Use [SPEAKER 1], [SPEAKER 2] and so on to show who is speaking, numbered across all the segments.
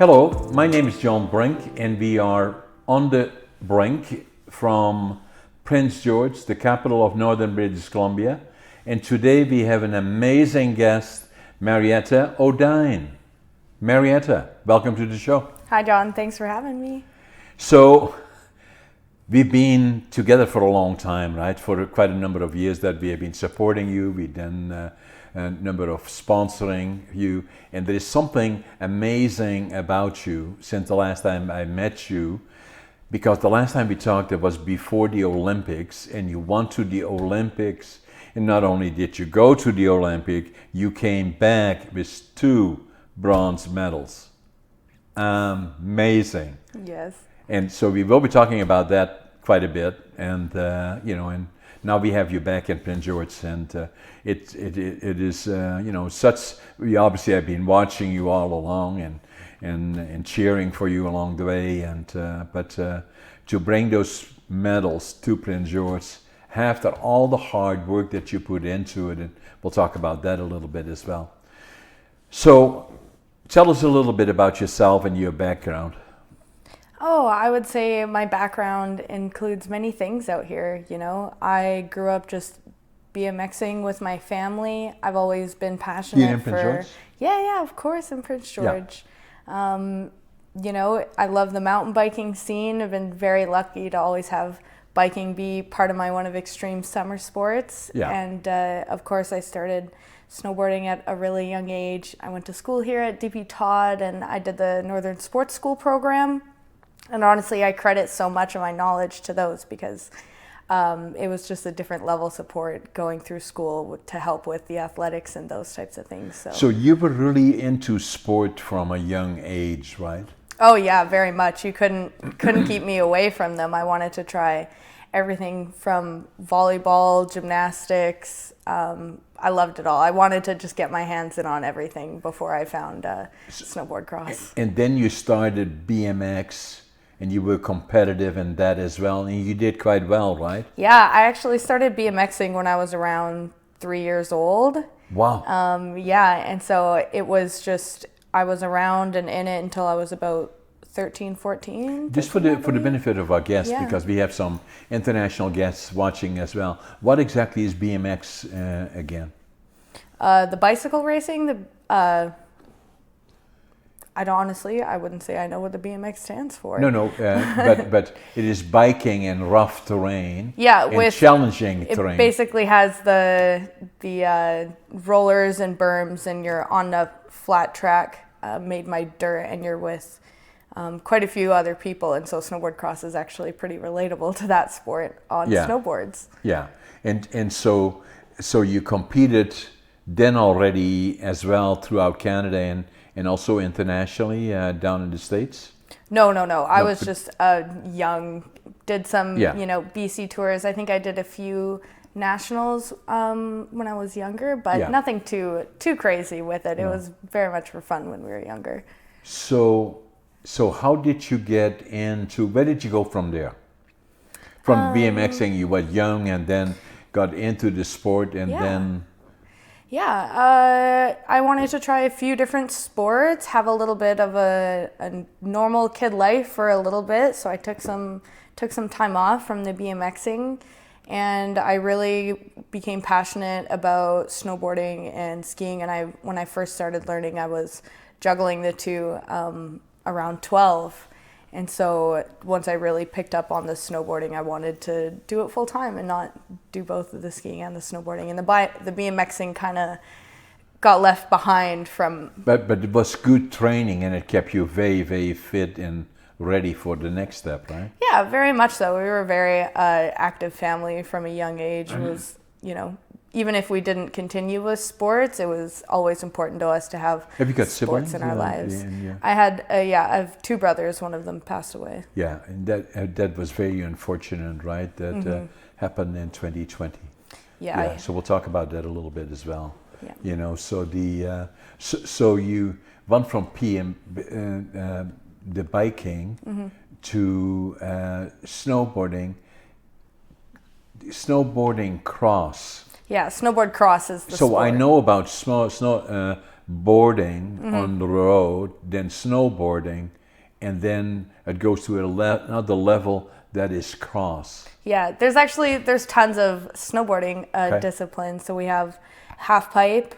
[SPEAKER 1] Hello, my name is John Brink, and we are on the Brink from Prince George, the capital of northern British Columbia. And today we have an amazing guest, Meryeta O'Dine. Marietta, welcome to the show.
[SPEAKER 2] Hi, John. Thanks for having me.
[SPEAKER 1] So, we've been together for a long time, right? For quite a number of years that we have been supporting you. We've done a number of sponsoring you. And there is something amazing about you since the last time I met you. Because the last time we talked, it was before the Olympics, and you went to the Olympics. And not only did you go to the Olympic, you came back with 2 bronze medals. Amazing.
[SPEAKER 2] Yes.
[SPEAKER 1] And so we will be talking about that quite a bit, and and now we have you back in Prince George, and it is such. We obviously have been watching you all along and cheering for you along the way, and but to bring those medals to Prince George after all the hard work that you put into it, and we'll talk about that a little bit as well. So, tell us a little bit about yourself and your background.
[SPEAKER 2] Oh, I would say my background includes many things out here. I grew up just BMXing with my family. I've always been passionate
[SPEAKER 1] You in Prince George?
[SPEAKER 2] Yeah, of course, in Prince George. Yeah. I love the mountain biking scene. I've been very lucky to always have biking be part of one of extreme summer sports.
[SPEAKER 1] Yeah.
[SPEAKER 2] And of course, I started snowboarding at a really young age. I went to school here at DP Todd, and I did the Northern Sports School program. And honestly, I credit so much of my knowledge to those because it was just a different level of support going through school to help with the athletics and those types of things. So
[SPEAKER 1] you were really into sport from a young age, right?
[SPEAKER 2] Oh yeah, very much. You couldn't keep me away from them. I wanted to try everything from volleyball, gymnastics. I loved it all. I wanted to just get my hands in on everything before I found snowboard cross.
[SPEAKER 1] And then you started BMX, and you were competitive in that as well, and you did quite well, right?
[SPEAKER 2] Yeah, I actually started BMXing when I was around 3 years old.
[SPEAKER 1] Wow.
[SPEAKER 2] Yeah, and so it was just, I was around and in it until I was about 13, 14.
[SPEAKER 1] Just for the benefit of our guests,
[SPEAKER 2] Yeah.
[SPEAKER 1] because we have some international guests watching as well. What exactly is BMX again?
[SPEAKER 2] The bicycle racing, I wouldn't say I know what the BMX stands for.
[SPEAKER 1] No, but it is biking in rough terrain.
[SPEAKER 2] Yeah,
[SPEAKER 1] and
[SPEAKER 2] with
[SPEAKER 1] challenging terrain.
[SPEAKER 2] It basically has the rollers and berms, and you're on a flat track made by dirt, and you're with quite a few other people, and so snowboard cross is actually pretty relatable to that sport on snowboards.
[SPEAKER 1] Yeah, and so you competed then already as well throughout Canada and also internationally down in the States?
[SPEAKER 2] No. I was just young. Did some, BC tours. I think I did a few nationals when I was younger, but nothing too crazy with it. It was very much for fun when we were younger.
[SPEAKER 1] So how did you get into? Where did you go from there? From BMXing, you were young and then got into the sport, and then.
[SPEAKER 2] Yeah, I wanted to try a few different sports, have a little bit of a normal kid life for a little bit. So I took some time off from the BMXing, and I really became passionate about snowboarding and skiing. And when I first started learning, I was juggling the two around 12. And so once I really picked up on the snowboarding, I wanted to do it full time and not do both the skiing and the snowboarding. And the BMXing kind of got left behind from. But
[SPEAKER 1] it was good training, and it kept you very, very fit and ready for the next step, right?
[SPEAKER 2] Yeah, very much so. We were a very active family from a young age. It was, even if we didn't continue with sports, it was always important to us to have
[SPEAKER 1] you got
[SPEAKER 2] sports
[SPEAKER 1] siblings
[SPEAKER 2] in our lives.
[SPEAKER 1] Yeah.
[SPEAKER 2] I have 2 brothers. One of them passed away.
[SPEAKER 1] Yeah, and that was very unfortunate, right? That happened in 2020.
[SPEAKER 2] Yeah.
[SPEAKER 1] So we'll talk about that a little bit as well.
[SPEAKER 2] Yeah.
[SPEAKER 1] So you went from the biking to snowboarding. Snowboarding cross.
[SPEAKER 2] Yeah, snowboard cross is the sport.
[SPEAKER 1] I know about boarding on the road, then snowboarding, and then it goes to another level that is cross.
[SPEAKER 2] Yeah, there's tons of snowboarding disciplines. So we have half pipe,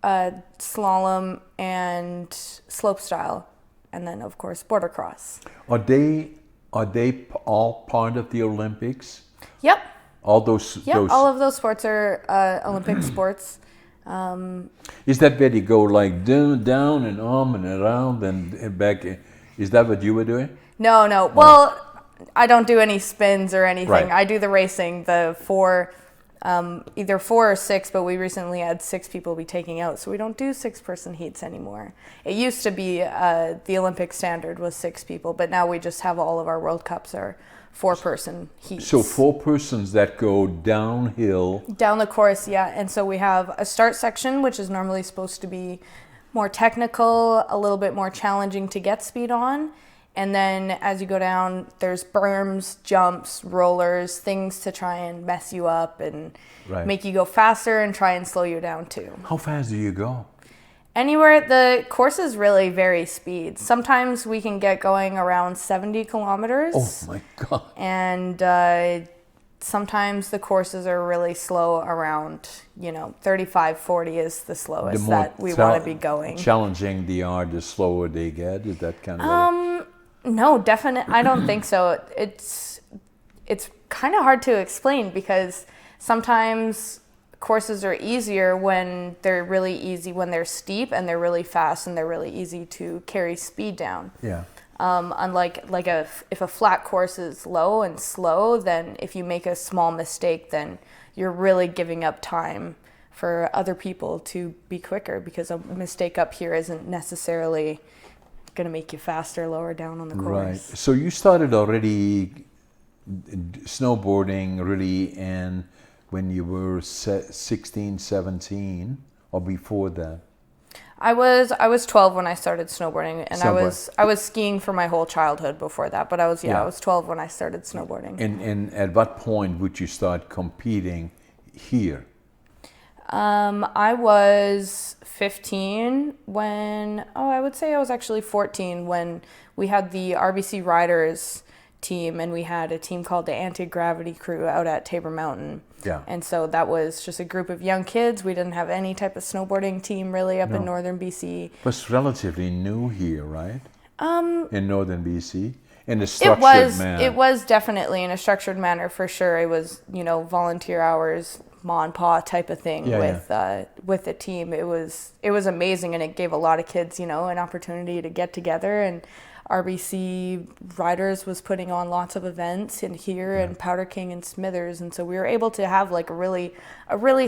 [SPEAKER 2] slalom, and slopestyle, and then of course border cross.
[SPEAKER 1] Are they all part of the Olympics?
[SPEAKER 2] Yep.
[SPEAKER 1] All those.
[SPEAKER 2] All of those sports are Olympic sports.
[SPEAKER 1] Is that where you go like down and and around and back? Is that what you were doing?
[SPEAKER 2] No. Well, I don't do any spins or anything.
[SPEAKER 1] Right.
[SPEAKER 2] I do the racing, the either 4 or 6, but we recently had 6 people be taking out, so we don't do 6-person heats anymore. It used to be the Olympic standard was 6 people, but now we just have all of our World Cups are 4-person heats.
[SPEAKER 1] So 4 persons that go downhill.
[SPEAKER 2] Down the course, yeah. And so we have a start section, which is normally supposed to be more technical, a little bit more challenging to get speed on. And then as you go down, there's berms, jumps, rollers, things to try and mess you up and make you go faster and try and slow you down too.
[SPEAKER 1] How fast do you go?
[SPEAKER 2] Anywhere. The courses really vary speed. Sometimes we can get going around 70 kilometers.
[SPEAKER 1] Oh my God.
[SPEAKER 2] And sometimes the courses are really slow around, 35, 40 is the slowest that we want to be going.
[SPEAKER 1] Challenging they are, the slower they get. Is that kind of
[SPEAKER 2] No, definitely. I don't think so. It's kind of hard to explain because sometimes courses are easier when they're really easy, when they're steep and they're really fast and they're really easy to carry speed down.
[SPEAKER 1] Yeah.
[SPEAKER 2] Unlike if a flat course is low and slow, then if you make a small mistake, then you're really giving up time for other people to be quicker because a mistake up here isn't necessarily going to make you faster lower down on the course.
[SPEAKER 1] Right. So you started already snowboarding really when you were 16, 17 or before that?
[SPEAKER 2] I was 12 when I started snowboarding, and I was skiing for my whole childhood before that. But I was 12 when I started snowboarding.
[SPEAKER 1] And at what point would you start competing here?
[SPEAKER 2] I was 15 when I would say I was actually 14 when we had the RBC Riders team, and we had a team called the Anti-Gravity Crew out at Tabor Mountain. Yeah. And so that was just a group of young kids. We didn't have any type of snowboarding team really up in northern BC.
[SPEAKER 1] It was relatively new here, right? In northern BC, in a structured manner.
[SPEAKER 2] It was definitely in a structured manner for sure. It was, volunteer hours, ma and pa type of thing with the team. It was amazing, and it gave a lot of kids, an opportunity to get together. And RBC Riders was putting on lots of events in here and Powder King and Smithers, and so we were able to have like a really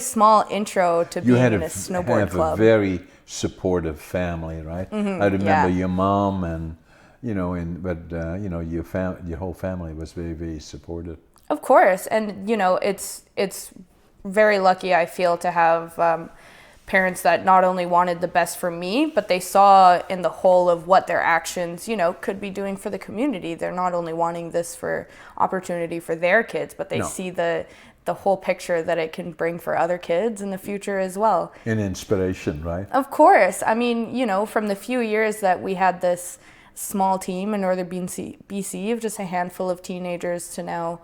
[SPEAKER 2] small intro to being in a snowboard club.
[SPEAKER 1] You have a very supportive family, right? Mm-hmm, I remember your mom and your whole family was very, very supportive.
[SPEAKER 2] Of course, and it's very lucky I feel to have parents that not only wanted the best for me, but they saw in the whole of what their actions, could be doing for the community. They're not only wanting this for opportunity for their kids, but they see the whole picture that it can bring for other kids in the future as well.
[SPEAKER 1] And inspiration, right?
[SPEAKER 2] Of course. I mean, from the few years that we had this small team in northern BC of just a handful of teenagers to now,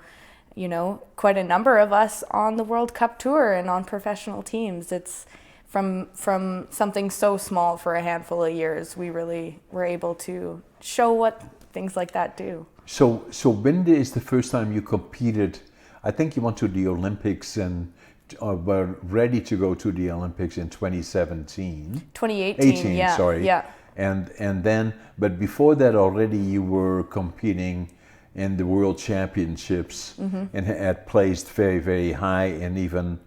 [SPEAKER 2] quite a number of us on the World Cup tour and on professional teams. It's from something so small for a handful of years, we really were able to show what things like that do.
[SPEAKER 1] So when is the first time you competed? I think you went to the Olympics and were ready to go to the Olympics in 2017.
[SPEAKER 2] 2018, yeah.
[SPEAKER 1] Sorry.
[SPEAKER 2] Yeah.
[SPEAKER 1] And then, but before that already you were competing in the World Championships and had placed very, very high, and even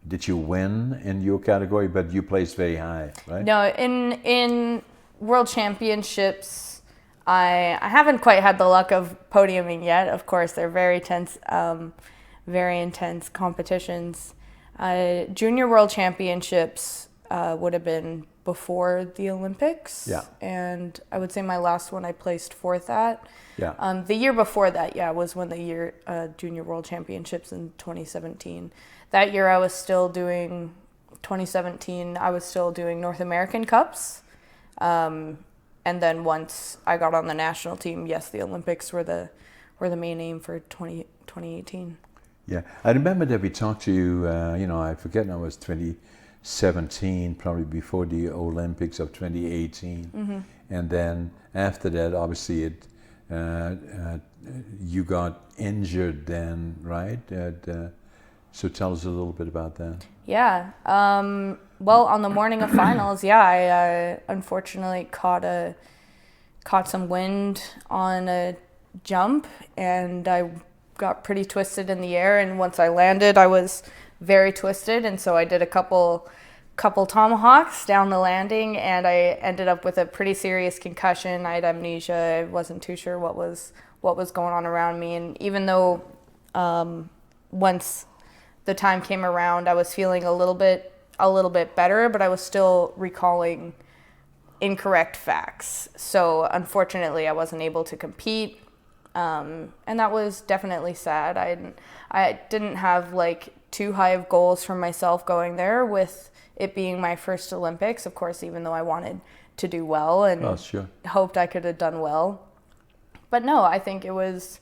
[SPEAKER 1] did you win in your category? But you placed very high, right? No,
[SPEAKER 2] in World Championships, I haven't quite had the luck of podiuming yet. Of course, they're very intense competitions. Junior World Championships would have been before the Olympics. Yeah. And I would say my last one I placed 4th at. Yeah. The year before that, was when the Junior World Championships in 2017. That year I was still doing 2017, I was still doing North American Cups. And then once I got on the national team, yes, the Olympics were the main aim for 2018.
[SPEAKER 1] Yeah, I remember that we talked to you, I forget now, it was 2017, probably before the Olympics of 2018.
[SPEAKER 2] Mm-hmm.
[SPEAKER 1] And then after that, obviously, you got injured then, right? So tell us a little bit about that.
[SPEAKER 2] Yeah. Well, on the morning of finals, I unfortunately caught some wind on a jump, and I got pretty twisted in the air. And once I landed, I was very twisted, and so I did a couple tomahawks down the landing, and I ended up with a pretty serious concussion. I had amnesia. I wasn't too sure what was going on around me, and even though once the time came around, I was feeling a little bit better, but I was still recalling incorrect facts. So unfortunately, I wasn't able to compete, and that was definitely sad. I didn't have like too high of goals for myself going there, with it being my first Olympics, of course, even though I wanted to do well and hoped I could have done well. But no, I think there was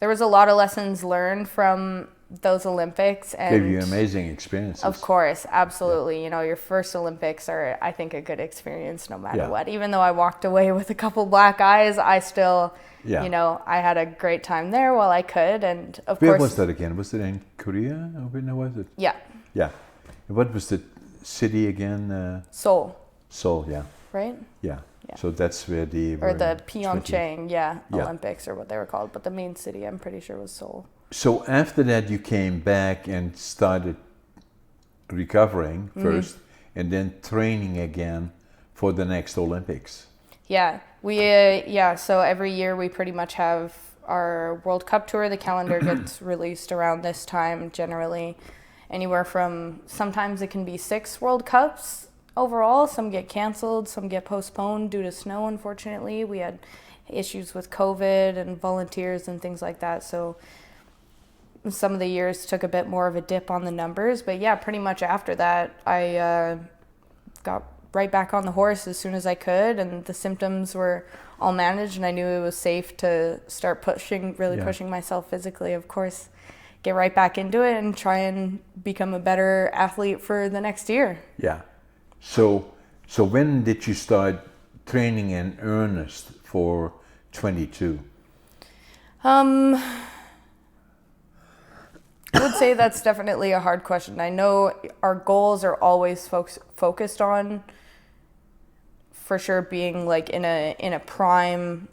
[SPEAKER 2] a lot of lessons learned from those Olympics, and
[SPEAKER 1] gave you amazing experiences.
[SPEAKER 2] Of course, absolutely. Yeah. Your first Olympics are, I think, a good experience no matter what. Even though I walked away with a couple black eyes, I still, I had a great time there while I could. And of course,
[SPEAKER 1] where was that again? Was it in Korea? Or was it?
[SPEAKER 2] Yeah.
[SPEAKER 1] Yeah. What was the city again?
[SPEAKER 2] Seoul.
[SPEAKER 1] Seoul, yeah.
[SPEAKER 2] Right?
[SPEAKER 1] Yeah. So that's where the
[SPEAKER 2] Pyeongchang, Olympics, or what they were called. But the main city, I'm pretty sure, was Seoul.
[SPEAKER 1] So after that, you came back and started recovering first, and then training again for the next Olympics.
[SPEAKER 2] Yeah, so every year we pretty much have our World Cup tour. The calendar gets released around this time, generally anywhere from, sometimes it can be 6 World Cups overall. Some get canceled, some get postponed due to snow, unfortunately. We had issues with COVID and volunteers and things like that, so some of the years took a bit more of a dip on the numbers. But yeah, pretty much after that, I got right back on the horse as soon as I could, and the symptoms were all managed, and I knew it was safe to start pushing myself physically, of course, get right back into it and try and become a better athlete for the next year.
[SPEAKER 1] Yeah. So when did you start training in earnest for 22?
[SPEAKER 2] I would say that's definitely a hard question. I know our goals are always focused on, for sure, being like in a prime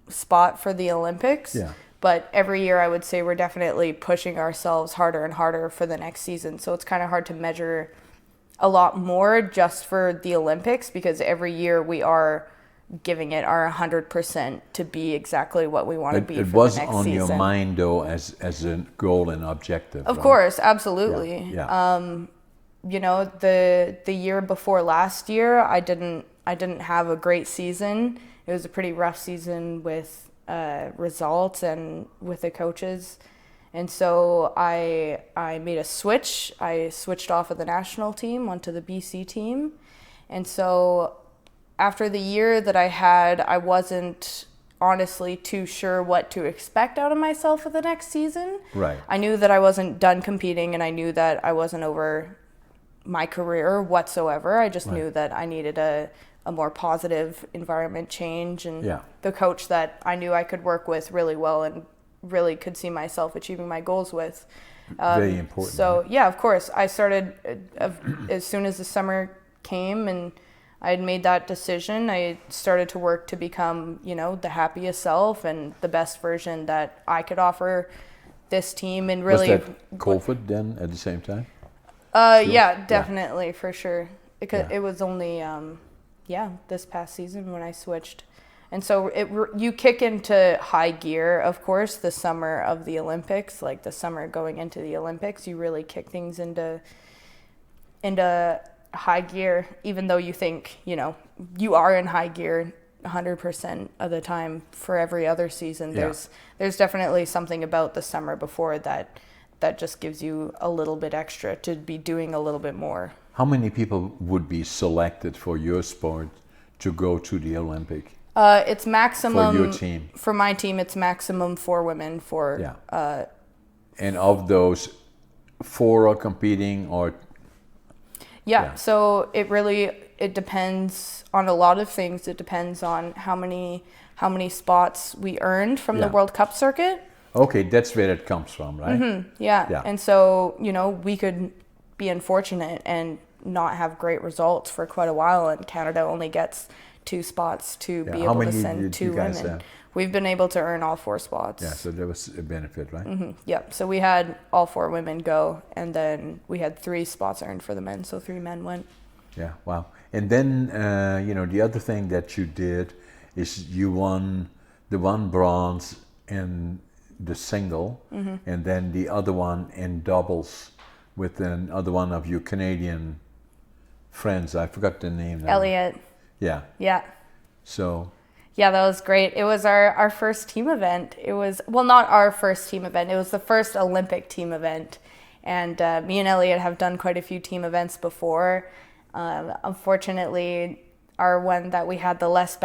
[SPEAKER 2] spot for the Olympics.
[SPEAKER 1] Yeah.
[SPEAKER 2] But every year I would say we're definitely pushing ourselves harder and harder for the next season. So it's kind of hard to measure a lot more just for the Olympics, because every year we are giving it our 100% to be exactly what we want to be for the next season. It was on your mind, though, as a goal and objective. Of course, absolutely.
[SPEAKER 1] Yeah.
[SPEAKER 2] The year before last year, I didn't have a great season. It was a pretty rough season with results and with the coaches. And so I made a switch. I switched off of the national team onto the BC team. And so after the year that I had, I wasn't honestly too sure what to expect out of myself for the next season.
[SPEAKER 1] Right.
[SPEAKER 2] I knew that I wasn't done competing, and I knew that I wasn't over my career whatsoever. I just knew that I needed a more positive environment change, and the coach that I knew I could work with really well and really could see myself achieving my goals with.
[SPEAKER 1] Very important.
[SPEAKER 2] So, yeah, of course, I started as soon as the summer came and I had made that decision. I started to work to become, the happiest self and the best version that I could offer this team. And really,
[SPEAKER 1] was that COVID then at the same time?
[SPEAKER 2] Yeah, definitely, for sure. Because it was only, this past season when I switched. And so you kick into high gear, of course, the summer of the Olympics, like the summer going into the Olympics, you really kick things into high gear, even though you think, you are in high gear 100% of the time for every other season. There's definitely something about the summer before that that just gives you a little bit extra to be doing a little bit more.
[SPEAKER 1] How many people would be selected for your sport to go to the Olympic?
[SPEAKER 2] It's maximum
[SPEAKER 1] for your team.
[SPEAKER 2] For my team, it's maximum 4 women.
[SPEAKER 1] And of those, 4 are competing, or
[SPEAKER 2] so it depends on a lot of things. It depends on how many spots we earned from the World Cup circuit.
[SPEAKER 1] Okay, that's where it comes from, right?
[SPEAKER 2] Mm-hmm. Yeah. And so, we could be unfortunate and not have great results for quite a while, and Canada only gets 2 spots to be able to send 2 women.
[SPEAKER 1] Have?
[SPEAKER 2] We've been able to earn all 4 spots.
[SPEAKER 1] Yeah, so there was a benefit, right?
[SPEAKER 2] Mm-hmm. Yep. So we had all 4 women go, and then we had 3 spots earned for the men, so 3 men went.
[SPEAKER 1] Yeah, wow. And then, the other thing that you did is you won the 1 bronze in the single, and then the other one in doubles with another one of your Canadian friends. I forgot the name now.
[SPEAKER 2] Eliot.
[SPEAKER 1] Yeah.
[SPEAKER 2] Yeah.
[SPEAKER 1] So.
[SPEAKER 2] Yeah, that was great. It was our first team event. It was, well, not our first team event. It was the first Olympic team event. And me and Eliot have done quite a few team events before. Unfortunately, our one that we had the last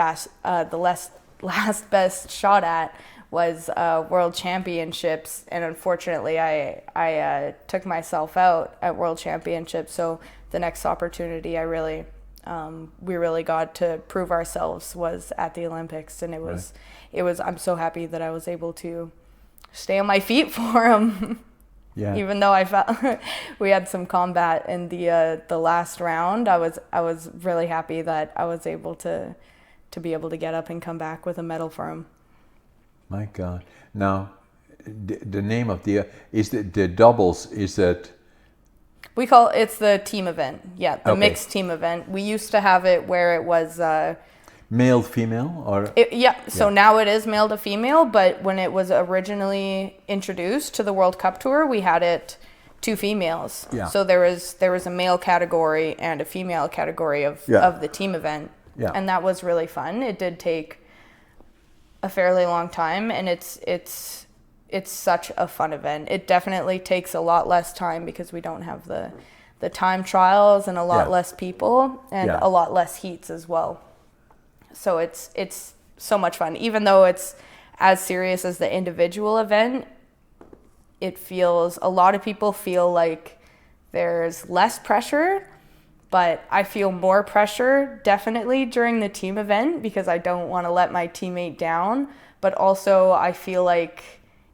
[SPEAKER 2] best shot at was World Championships. And unfortunately, I took myself out at World Championships. So the next opportunity we really got to prove ourselves was at the Olympics, and it was I'm so happy that I was able to stay on my feet for them. Yeah. Even though I felt we had some combat in the last round, I was really happy that I was able to be able to get up and come back with a medal for them.
[SPEAKER 1] My God! Now, the name of the doubles is that.
[SPEAKER 2] It's the team event. Yeah, the mixed team event. We used to have it where it was
[SPEAKER 1] male, female, or
[SPEAKER 2] so now it is male to female, but when it was originally introduced to the World Cup Tour, we had it 2 females. Yeah. So there was a male category and a female category of the team event. Yeah. And that was really fun. It did take a fairly long time, and it's such a fun event. It definitely takes a lot less time because we don't have the time trials and a lot less people and a lot less heats as well. So it's so much fun. Even though it's as serious as the individual event, a lot of people feel like there's less pressure, but I feel more pressure definitely during the team event because I don't want to let my teammate down, but also I feel like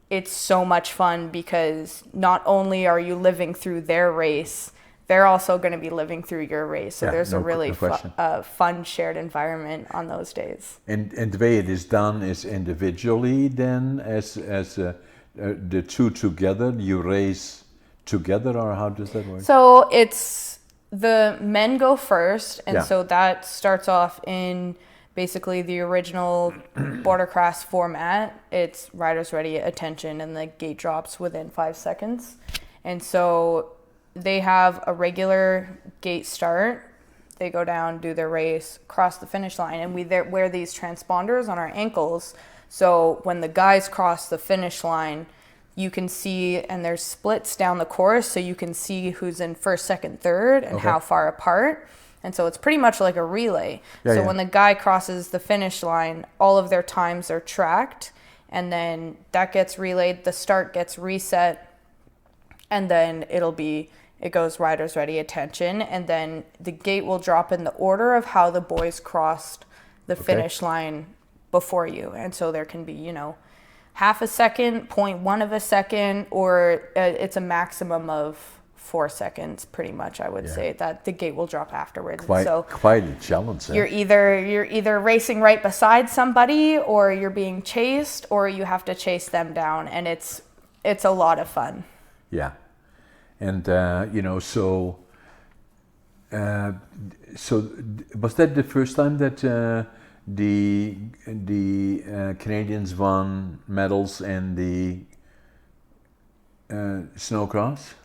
[SPEAKER 2] it's so much fun because not only are you living through their race, they're also going to be living through your race. So there's a really fun shared environment on those days. And
[SPEAKER 1] the way it is done is individually then as the 2 together, you race together, or how does that work?
[SPEAKER 2] So it's the men go first, and so that starts off in basically the original bordercross format. It's riders ready, attention, and the gate drops within 5 seconds. And so they have a regular gate start. They go down, do their race, cross the finish line, and we wear these transponders on our ankles. So when the guys cross the finish line, you can see, and there's splits down the course, so you can see who's in first, second, third, and how far apart. And so it's pretty much like a relay. When the guy crosses the finish line, all of their times are tracked, and then that gets relayed, the start gets reset, and then it goes riders ready, attention, and then the gate will drop in the order of how the boys crossed the finish line before you. And so there can be, half a second, 0.1 of a second, or it's a maximum of 4 seconds, pretty much, I would say, that the gate will drop afterwards.
[SPEAKER 1] Quite a challenge.
[SPEAKER 2] You're either racing right beside somebody, or you're being chased, or you have to chase them down, and it's a lot of fun. Yeah,
[SPEAKER 1] and so was that the first time that the Canadians won medals in the snowcross?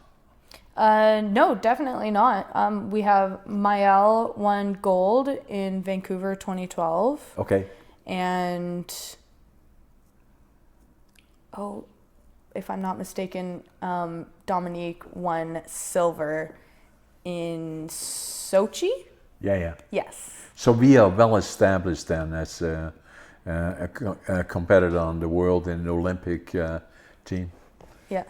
[SPEAKER 2] No, definitely not. We have Maëlle won gold in Vancouver 2012. Okay. And if I'm not mistaken, Dominique won silver in Sochi.
[SPEAKER 1] Yeah.
[SPEAKER 2] Yes.
[SPEAKER 1] So we are well established then as a competitor on the world and Olympic team.
[SPEAKER 2] Yeah.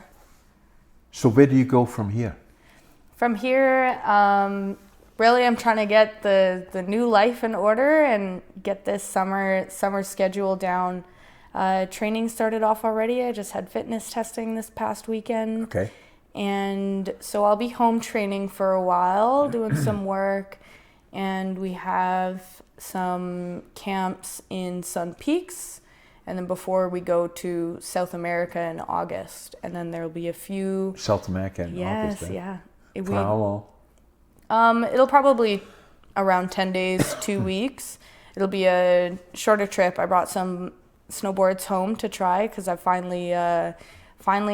[SPEAKER 1] So where do you go from here?
[SPEAKER 2] From here, really, I'm trying to get the new life in order and get this summer schedule down. Training started off already. I just had fitness testing this past weekend.
[SPEAKER 1] Okay.
[SPEAKER 2] And so I'll be home training for a while, doing some work. And we have some camps in Sun Peaks. And then before we go to South America in August. And then there'll be a few...
[SPEAKER 1] South America in August?
[SPEAKER 2] Yes, yeah.
[SPEAKER 1] For how long?
[SPEAKER 2] It'll probably around 10 days, 2 weeks. It'll be a shorter trip. I brought some snowboards home to try because I finally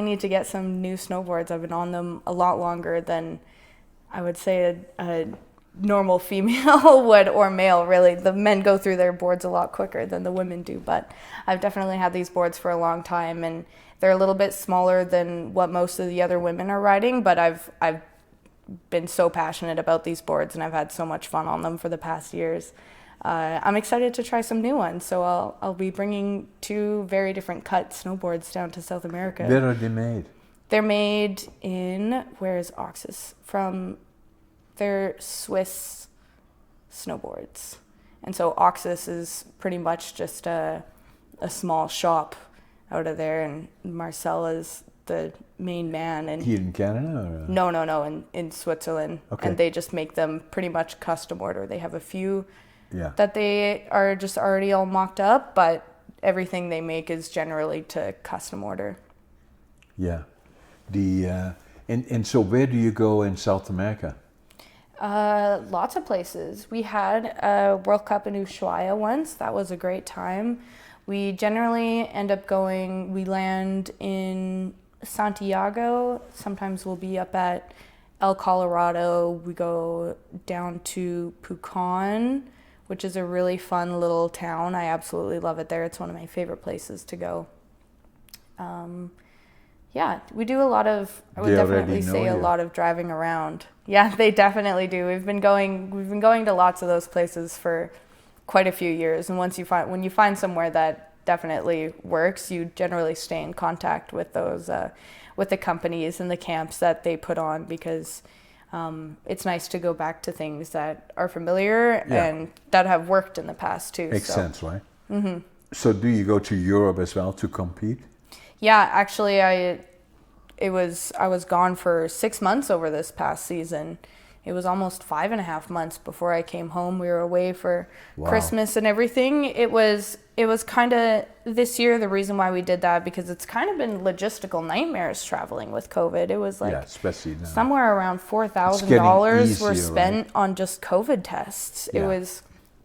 [SPEAKER 2] need to get some new snowboards. I've been on them a lot longer than I would say a normal female would, or male really. The men go through their boards a lot quicker than the women do, but I've definitely had these boards for a long time, and they're a little bit smaller than what most of the other women are riding, but I've been so passionate about these boards and I've had so much fun on them for the past years. I'm excited to try some new ones, so I'll be bringing 2 very different cut snowboards down to South America.
[SPEAKER 1] Where are they made?
[SPEAKER 2] They're made in, where is Oxus? They're Swiss snowboards. And so Oxus is pretty much just a small shop out of there, and Marcel is the main man. And
[SPEAKER 1] here in Canada? Or?
[SPEAKER 2] No, in Switzerland.
[SPEAKER 1] Okay.
[SPEAKER 2] And they just make them pretty much custom order. They have a few
[SPEAKER 1] yeah.
[SPEAKER 2] that they are just already all mocked up, but everything they make is generally to custom order.
[SPEAKER 1] Yeah. And so where do you go in South America?
[SPEAKER 2] Lots of places. We had a World Cup in Ushuaia once. That was a great time. We generally end up we land in Santiago. Sometimes we'll be up at El Colorado. We go down to Pucón, which is a really fun little town. I absolutely love it there. It's one of my favorite places to go. Yeah, we do a lot of, I would definitely say a lot of driving around. Yeah, they definitely do. We've been going to lots of those places for quite a few years. And when you find somewhere that definitely works, you generally stay in contact with those, with the companies and the camps that they put on, because it's nice to go back to things that are familiar and that have worked in the past too.
[SPEAKER 1] Makes sense, right? Mm-hmm. So do you go to Europe as well to compete?
[SPEAKER 2] Yeah, actually, I was gone for 6 months over this past season. It was almost 5.5 months before I came home. We were away for Christmas and everything. It was kind of this year, the reason why we did that, because it's kind of been logistical nightmares traveling with COVID. It was like
[SPEAKER 1] especially now.
[SPEAKER 2] Somewhere around $4,000 were spent on just COVID tests.
[SPEAKER 1] Yeah.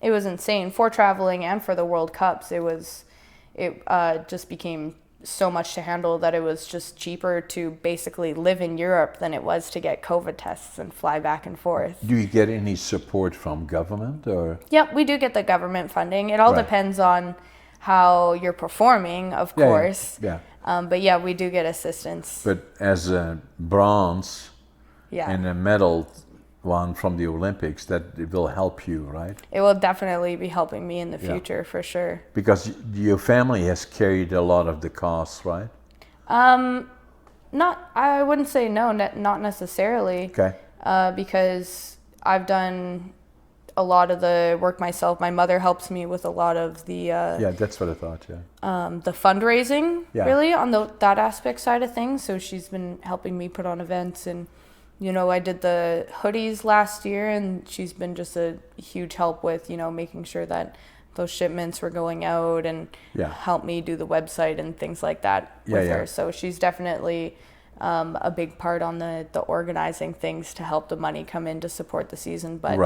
[SPEAKER 2] It was insane for traveling and for the World Cups. It just became so much to handle that it was just cheaper to basically live in Europe than it was to get COVID tests and fly back and forth.
[SPEAKER 1] Do you get any support from government or?
[SPEAKER 2] Yep, we do get the government funding. It all depends on how you're performing, of course.
[SPEAKER 1] Yeah.
[SPEAKER 2] But yeah, we do get assistance.
[SPEAKER 1] But as a bronze and a medal one from the Olympics, that it will help you, right?
[SPEAKER 2] It will definitely be helping me in the future, for sure.
[SPEAKER 1] Because your family has carried a lot of the costs, right?
[SPEAKER 2] I wouldn't say no, not necessarily.
[SPEAKER 1] Okay.
[SPEAKER 2] Because I've done a lot of the work myself. My mother helps me with a lot of the...
[SPEAKER 1] that's what I thought,
[SPEAKER 2] the fundraising, really, on that aspect side of things. So she's been helping me put on events, and I did the hoodies last year, and she's been just a huge help with, making sure that those shipments were going out, and helped me do the website and things like that with her. So she's definitely a big part on the organizing things to help the money come in to support the season. But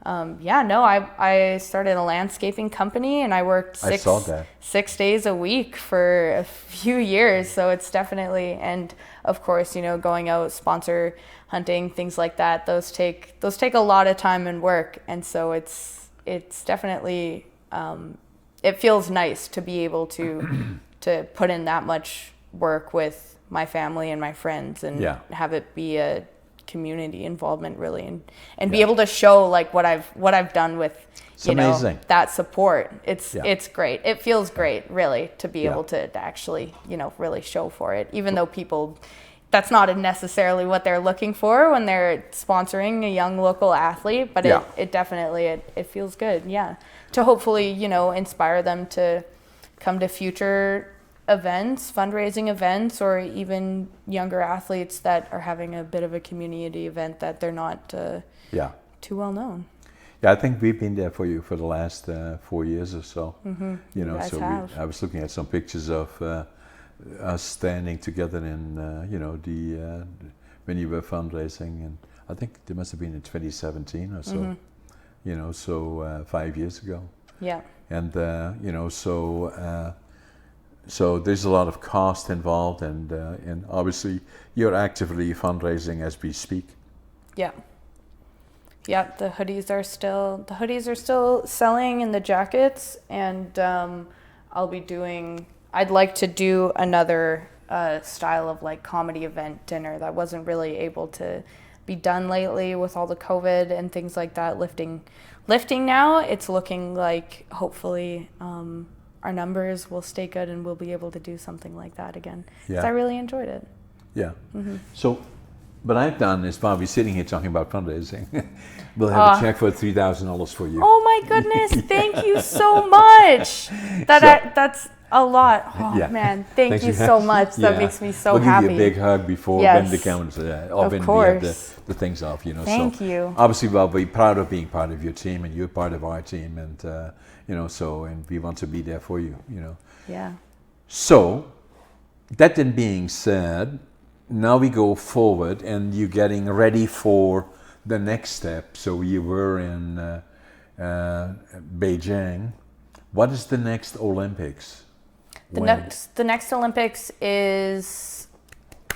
[SPEAKER 2] I started a landscaping company, and I worked 6 days a week for a few years. So it's definitely, and of course, going out, sponsor hunting, things like that, those take a lot of time and work. And so it's definitely, it feels nice to be able to put in that much work with my family and my friends, and have it be a community involvement really, and be able to show like what I've done with that support. It's great. It feels great really to be able to actually really show for it, even though people, that's not necessarily what they're looking for when they're sponsoring a young local athlete, but it definitely it feels good, to hopefully inspire them to come to future events, fundraising events, or even younger athletes that are having a bit of a community event that they're not too well known.
[SPEAKER 1] Yeah, I think we've been there for you for the last 4 years or so. I was looking at some pictures of us standing together in when you were fundraising, and I think they must have been in 2017 or so. 5 years ago.
[SPEAKER 2] Yeah.
[SPEAKER 1] And so there's a lot of cost involved, and obviously you're actively fundraising as we speak.
[SPEAKER 2] Yeah. Yeah, the hoodies are still selling, and the jackets, and I'd like to do another style of like comedy event dinner that wasn't really able to be done lately with all the COVID and things like that. Lifting now, it's looking like hopefully our numbers will stay good and we'll be able to do something like that again. Because I really enjoyed it.
[SPEAKER 1] Yeah. So what I've done is, while we're sitting here talking about fundraising, we'll have a check for $3,000 for you.
[SPEAKER 2] Oh my goodness, thank you so much. That's a lot. Oh man, thank you so much. That makes me so happy.
[SPEAKER 1] We'll give you a big hug before when the cameras or when we have the things off.
[SPEAKER 2] Thank you.
[SPEAKER 1] Obviously, we'll be proud of being part of your team, and you're part of our team, and and we want to be there for you.
[SPEAKER 2] Yeah.
[SPEAKER 1] So, that then being said, now we go forward, and you're getting ready for the next step. So you were in Beijing. What is the next Olympics?
[SPEAKER 2] The next Olympics is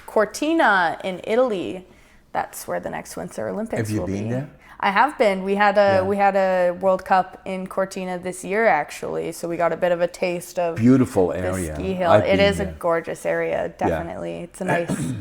[SPEAKER 2] Cortina in Italy. That's where the next Winter Olympics will be.
[SPEAKER 1] Have you been there?
[SPEAKER 2] I have been. We had a World Cup in Cortina this year, actually, so we got a bit of a taste of
[SPEAKER 1] beautiful area.
[SPEAKER 2] The ski hill. It is a gorgeous area, definitely. Yeah. It's a nice,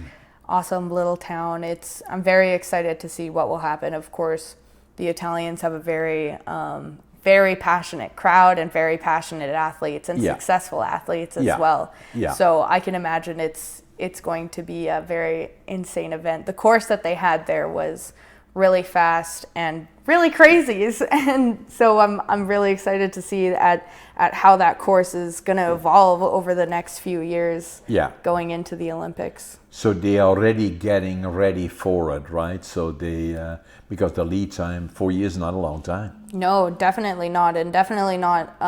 [SPEAKER 2] awesome little town. I'm very excited to see what will happen. Of course, the Italians have a very passionate crowd and very passionate athletes and successful athletes as well. Yeah. So I can imagine it's going to be a very insane event. The course that they had there was really fast and really crazy, and so I'm really excited to see at how that course is going to evolve over the next few years. Going into the Olympics. So
[SPEAKER 1] they are already getting ready for it, right? So they because the lead time 4 years is not a long time.
[SPEAKER 2] No, definitely not, and definitely not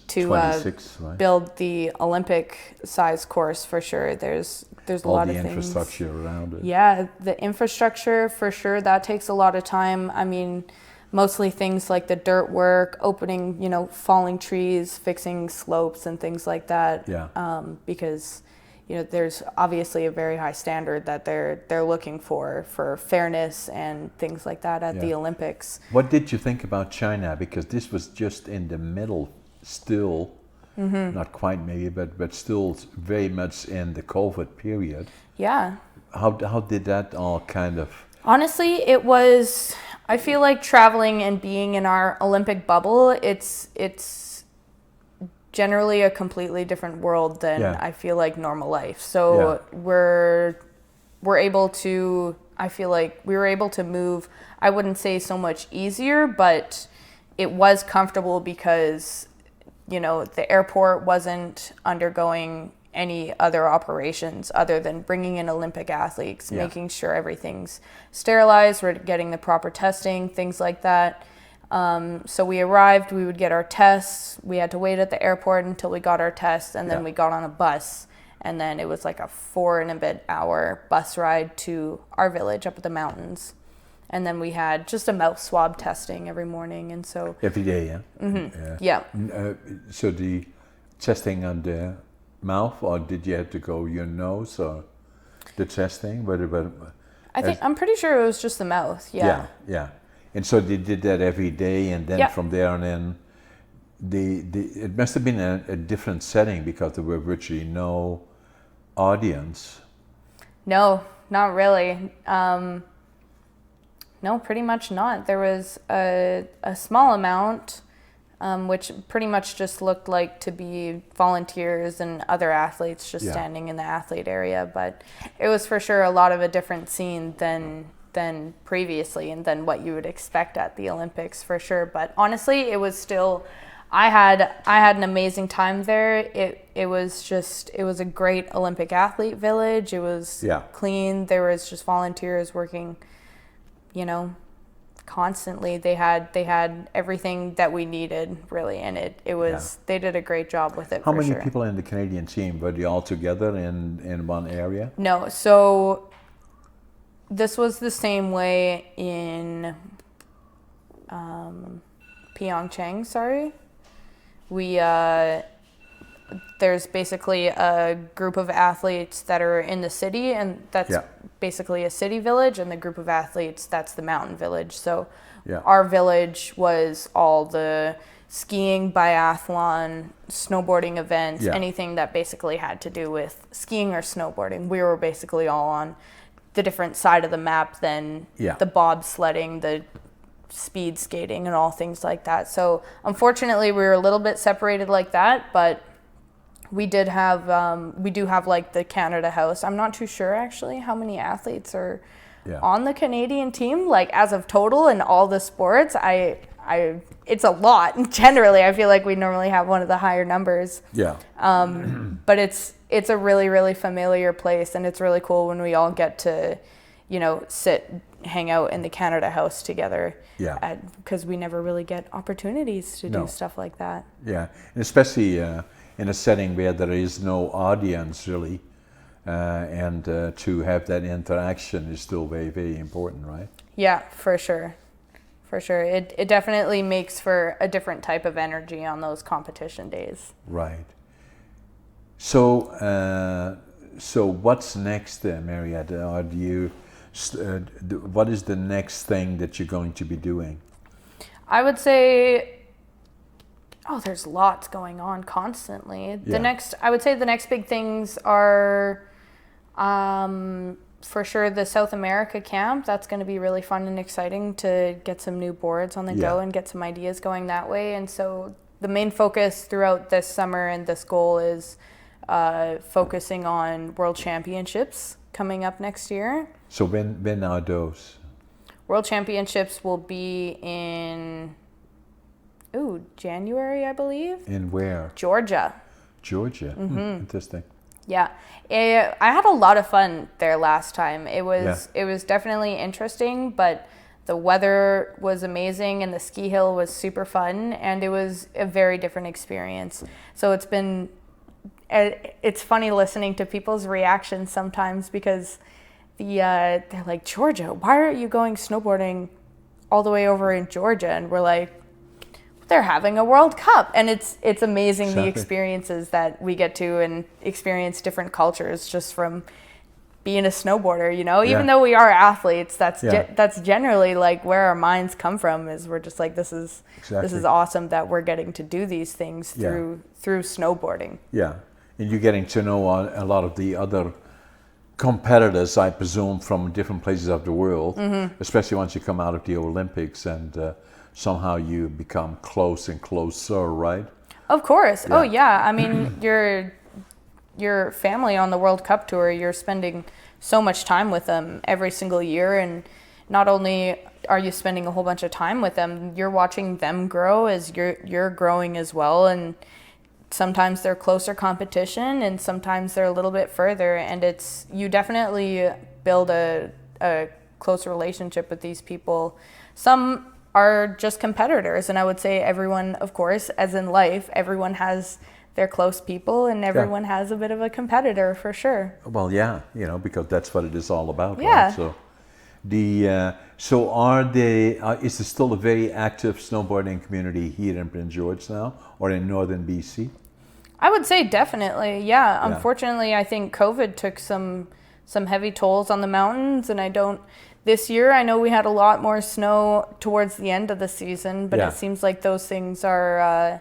[SPEAKER 2] to
[SPEAKER 1] 26, right?
[SPEAKER 2] Build the Olympic size course for sure. There's a lot of things. All the
[SPEAKER 1] infrastructure around it.
[SPEAKER 2] Yeah, the infrastructure for sure, that takes a lot of time. I mean, mostly things like the dirt work, opening, falling trees, fixing slopes and things like that. Yeah. Because there's obviously a very high standard that they're looking for fairness and things like that at the Olympics.
[SPEAKER 1] What did you think about China? Because this was just in the middle still. Not quite maybe, but still very much in the COVID period.
[SPEAKER 2] Yeah.
[SPEAKER 1] How did that all kind of...
[SPEAKER 2] Honestly, I feel like traveling and being in our Olympic bubble, it's generally a completely different world than I feel like normal life. So we're able to, I feel like we were able to move, I wouldn't say so much easier, but it was comfortable because the airport wasn't undergoing any other operations other than bringing in Olympic athletes, making sure everything's sterilized, we're getting the proper testing, things like that. So we arrived, we would get our tests. We had to wait at the airport until we got our tests, and then we got on a bus. And then it was like a 4 and a bit hour bus ride to our village up at the mountains. And then we had just a mouth swab testing every morning, and so
[SPEAKER 1] every day, yeah.
[SPEAKER 2] Mm-hmm. Yeah.
[SPEAKER 1] So the testing on the mouth, or did you have to go your nose, or the testing?
[SPEAKER 2] I'm pretty sure it was just the mouth. Yeah.
[SPEAKER 1] Yeah. And so they did that every day, and then from there on in, it must have been a different setting because there were virtually no audience?
[SPEAKER 2] No, not really. No, pretty much not. There was a small amount, which pretty much just looked like to be volunteers and other athletes just standing in the athlete area. But it was for sure a lot of a different scene than previously and than what you would expect at the Olympics for sure. But honestly, it was still, I had an amazing time there. It was a great Olympic athlete village. It was clean. There was just volunteers working, constantly. They had everything that we needed really, and it was they did a great job with it.
[SPEAKER 1] How many people in the Canadian team? Were they all together in one area?
[SPEAKER 2] No, so this was the same way in Pyeongchang. Sorry, we there's basically a group of athletes that are in the city, and that's basically a city village, and the group of athletes, that's the mountain village. So our village was all the skiing, biathlon, snowboarding events, anything that basically had to do with skiing or snowboarding. We were basically all on the different side of the map than the bobsledding, the speed skating, and all things like that. So unfortunately, we were a little bit separated like that, but we do have like the Canada House. I'm not too sure actually how many athletes are on the Canadian team, like as of total in all the sports. It's a lot. Generally, I feel like we normally have one of the higher numbers. But it's a really, really familiar place, and it's really cool when we all get to, hang out in the Canada House together. Because we never really get opportunities to do stuff like that. And
[SPEAKER 1] especially in a setting where there is no audience really, and to have that interaction is still very, very important, right? Yeah,
[SPEAKER 2] for sure. For sure. It definitely makes for a different type of energy on those competition days.
[SPEAKER 1] Right. So what's next, Marietta? Or what is the next thing that you're going to be doing?
[SPEAKER 2] I would say, there's lots going on constantly. I would say the next big things are, for sure, the South America camp. That's going to be really fun and exciting to get some new boards on the go and get some ideas going that way. And so the main focus throughout this summer and this goal is focusing on World Championships coming up next year.
[SPEAKER 1] So when are those?
[SPEAKER 2] World Championships will be in January, I believe.
[SPEAKER 1] In where?
[SPEAKER 2] Georgia.
[SPEAKER 1] Georgia. Interesting.
[SPEAKER 2] Yeah, I had a lot of fun there last time. It was definitely interesting, but the weather was amazing and the ski hill was super fun, and it was a very different experience. So it's funny listening to people's reactions sometimes, because they're like, Georgia, why are you going snowboarding all the way over in Georgia? And we're like, they're having a World Cup. And it's amazing the experiences that we get to and experience different cultures just from being a snowboarder, even though we are athletes, that's generally like where our minds come from, is we're just like, this is awesome that we're getting to do these things through snowboarding. Yeah.
[SPEAKER 1] And you're getting to know a lot of the other competitors, I presume, from different places of the world, especially once you come out of the Olympics, and somehow you become close and closer, right?
[SPEAKER 2] Of course. Yeah. Oh yeah. I mean, your family on the World Cup tour, you're spending so much time with them every single year, and not only are you spending a whole bunch of time with them, you're watching them grow as you're growing as well. And sometimes they're closer competition, and sometimes they're a little bit further, and you definitely build a close relationship with these people. Some are just competitors, and I would say everyone, of course, as in life, everyone has their close people, and everyone has a bit of a competitor for sure.
[SPEAKER 1] Well, yeah, because that's what it is all about. Yeah. Right? So is there still a very active snowboarding community here in Prince George now, or in northern BC?
[SPEAKER 2] I would say definitely, yeah. Unfortunately, I think COVID took some heavy tolls on the mountains, and this year I know we had a lot more snow towards the end of the season, but it seems like those things we're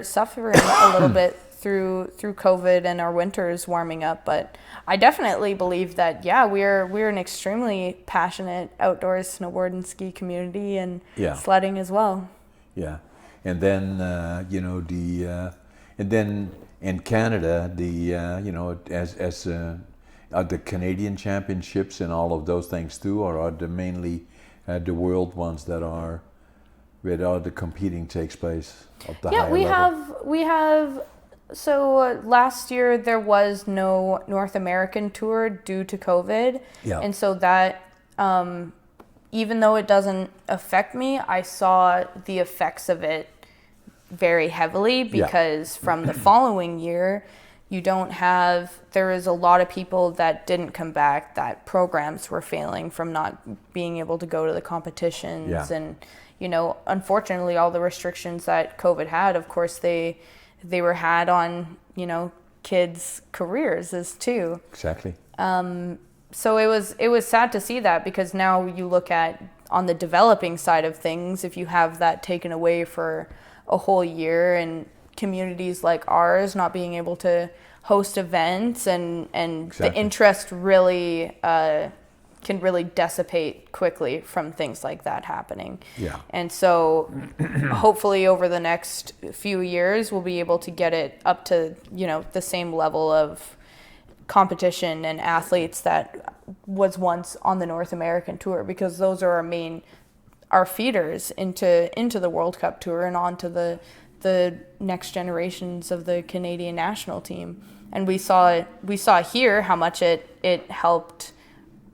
[SPEAKER 2] suffering a little bit through COVID and our winters warming up. But I definitely believe that, yeah, we're an extremely passionate outdoors snowboard and ski community, and sledding as well.
[SPEAKER 1] Yeah, and then and then in Canada, are the Canadian championships and all of those things too, or are they mainly the world ones that are where all the competing takes place at the higher level?
[SPEAKER 2] we have. So last year there was no North American tour due to COVID, and so that even though it doesn't affect me, I saw the effects of it very heavily, because from the following year, there is a lot of people that didn't come back, that programs were failing from not being able to go to the competitions. And, unfortunately, all the restrictions that COVID had, of course, they were had on, kids' careers as too.
[SPEAKER 1] Exactly.
[SPEAKER 2] So it was sad to see that, because now you look at, on the developing side of things, if you have that taken away for a whole year, and communities like ours not being able to host events, and the interest really can really dissipate quickly from things like that happening. And so hopefully over the next few years we'll be able to get it up to the same level of competition and athletes that was once on the North American tour, because those are our feeders into the World Cup tour and onto the next generations of the Canadian national team. And we saw here how much it helped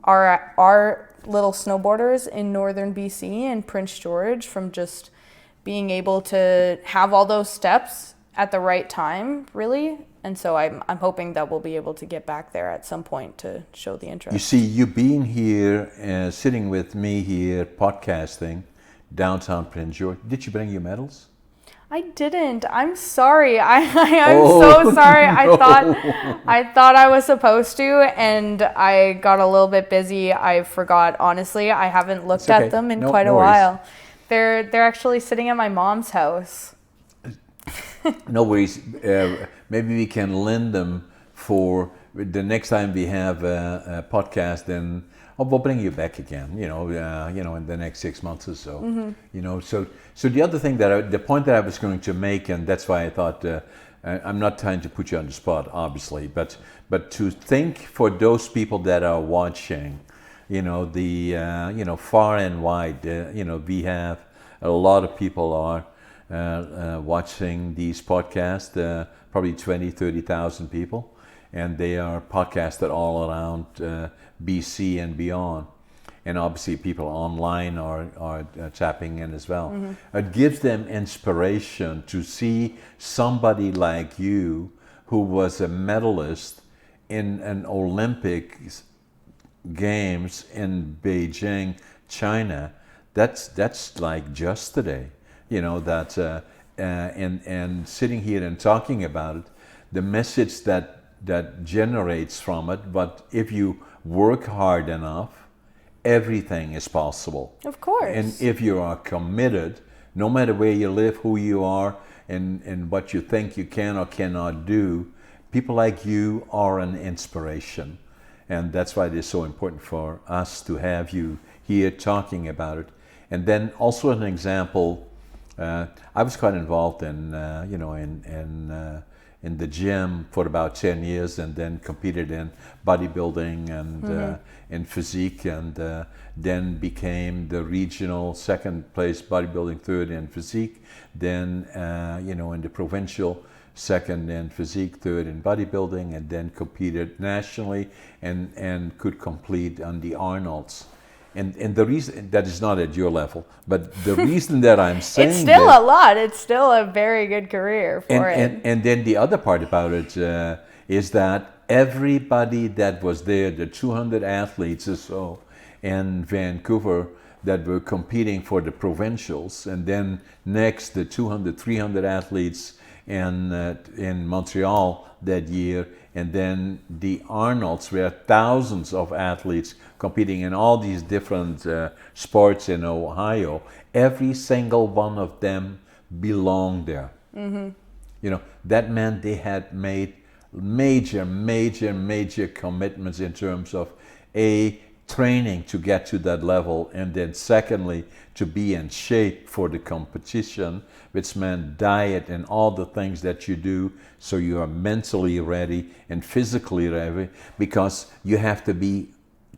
[SPEAKER 2] our little snowboarders in northern BC and Prince George, from just being able to have all those steps at the right time, really. And so I'm hoping that we'll be able to get back there at some point to show the interest.
[SPEAKER 1] You see, you being here, sitting with me here, podcasting, downtown Prince George, did you bring your medals?
[SPEAKER 2] I didn't. I'm sorry. I'm so sorry. No. I thought I was supposed to, and I got a little bit busy. I forgot. Honestly, I haven't looked at them in quite a while. They're actually sitting at my mom's house.
[SPEAKER 1] No worries. Maybe we can lend them for the next time we have a podcast, and we'll bring you back again. In the next 6 months or so. Mm-hmm. So the other thing the point that I was going to make, and that's why I thought I'm not trying to put you on the spot, obviously, but to think for those people that are watching, far and wide, we have a lot of people are watching these podcasts, probably 20,000-30,000 people, and they are podcasted all around BC and beyond. And obviously people online are tapping in as well. Mm-hmm. It gives them inspiration to see somebody like you, who was a medalist in an Olympic Games in Beijing, China. That's like just today. And sitting here and talking about it, the message that generates from it. But if you work hard enough, everything is possible.
[SPEAKER 2] Of course.
[SPEAKER 1] And if you are committed, no matter where you live, who you are, and what you think you can or cannot do, people like you are an inspiration. And that's why it is so important for us to have you here talking about it. And then also an example. I was quite involved in the gym for about 10 years, and then competed in bodybuilding and in physique, and then became the regional second place bodybuilding, third in physique, then in the provincial second in physique, third in bodybuilding, and then competed nationally and could complete on the Arnolds. And the reason that is not at your level, but the reason that I'm saying
[SPEAKER 2] it's still a lot. It's still a very good career for it.
[SPEAKER 1] And then the other part about it is that everybody that was there, the 200 athletes or so in Vancouver that were competing for the provincials, and then next the 200, 300 athletes in Montreal that year, and then the Arnolds, where thousands of athletes competing in all these different sports in Ohio. Every single one of them belonged there. Mm-hmm. That meant they had made major commitments in terms of training to get to that level, and then secondly, to be in shape for the competition, which meant diet and all the things that you do so you are mentally ready and physically ready, because you have to be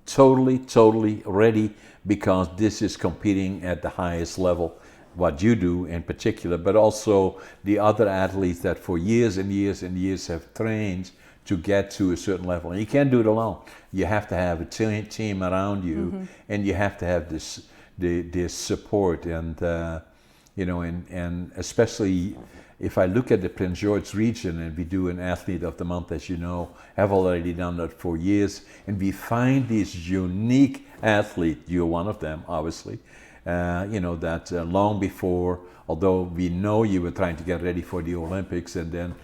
[SPEAKER 1] totally ready, because this is competing at the highest level, what you do in particular, but also the other athletes that for years and years have trained to get to a certain level. And you can't do it alone. You have to have a team around you, and you have to have this support, and and especially if I look at the Prince George region, and we do an athlete of the month, as you know, have already done that for years, and we find these unique athletes. You're one of them, obviously. That long before, although we know you were trying to get ready for the Olympics, and then